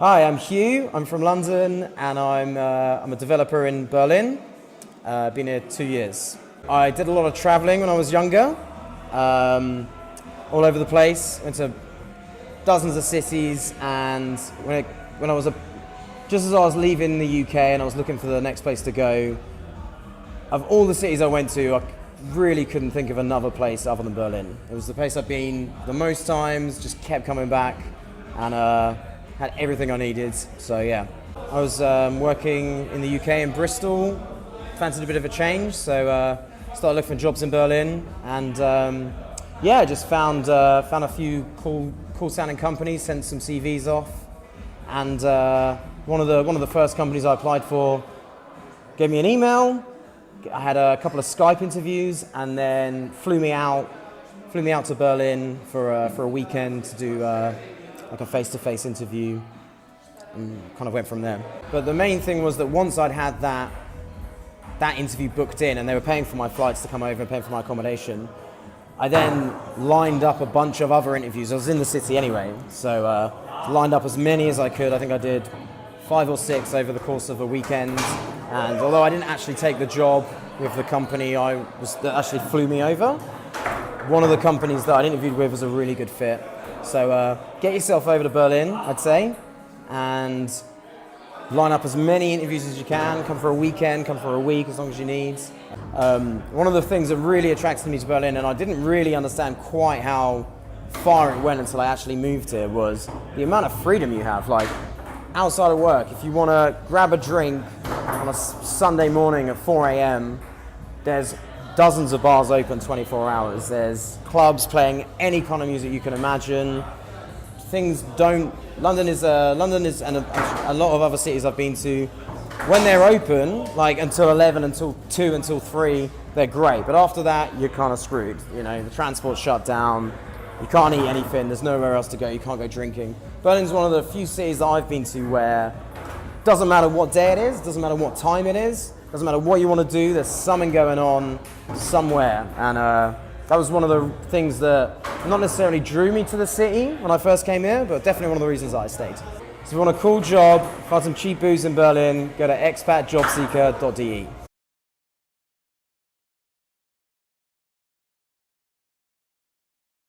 Hi, I'm Hugh. I'm from London, and I'm a developer in Berlin. Been here 2 years. I did a lot of traveling when I was younger, all over the place. Went to dozens of cities, and just as I was leaving the UK and I was looking for the next place to go, of all the cities I went to, I really couldn't think of another place other than Berlin. It was the place I've been the most times, just kept coming back, and had everything I needed. So yeah, I was working in the UK in Bristol, fancied a bit of a change, so started looking for jobs in Berlin, and just found a few cool sounding companies, sent some CVs off, and one of the first companies I applied for gave me an email. I had a couple of Skype interviews, and then flew me out to Berlin for a weekend to do like a face-to-face interview, and kind of went from there. But the main thing was that once I'd had that interview booked in and they were paying for my flights to come over and paying for my accommodation, I then lined up a bunch of other interviews. I was in the city anyway, so lined up as many as I could. I think I did 5 or 6 over the course of a weekend, and although I didn't actually take the job with the company that actually flew me over, one of the companies that I'd interviewed with was a really good fit. So get yourself over to Berlin, I'd say, and line up as many interviews as you can. Come for a weekend, come for a week, as long as you need. One of the things that really attracted me to Berlin, and I didn't really understand quite how far it went until I actually moved here, was the amount of freedom you have. Like, outside of work, if you want to grab a drink on a Sunday morning at 4 a.m, there's dozens of bars open 24 hours. There's clubs playing any kind of music you can imagine. London is, and a lot of other cities I've been to, when they're open, like until 11, until 2, until 3, they're great. But after that, you're kind of screwed. You know, the transport's shut down. You can't eat anything. There's nowhere else to go. You can't go drinking. Berlin's one of the few cities that I've been to where doesn't matter what day it is, doesn't matter what time it is, doesn't matter what you want to do, there's something going on somewhere. And that was one of the things that not necessarily drew me to the city when I first came here, but definitely one of the reasons that I stayed. So if you want a cool job, find some cheap booze in Berlin, go to expatjobseeker.de.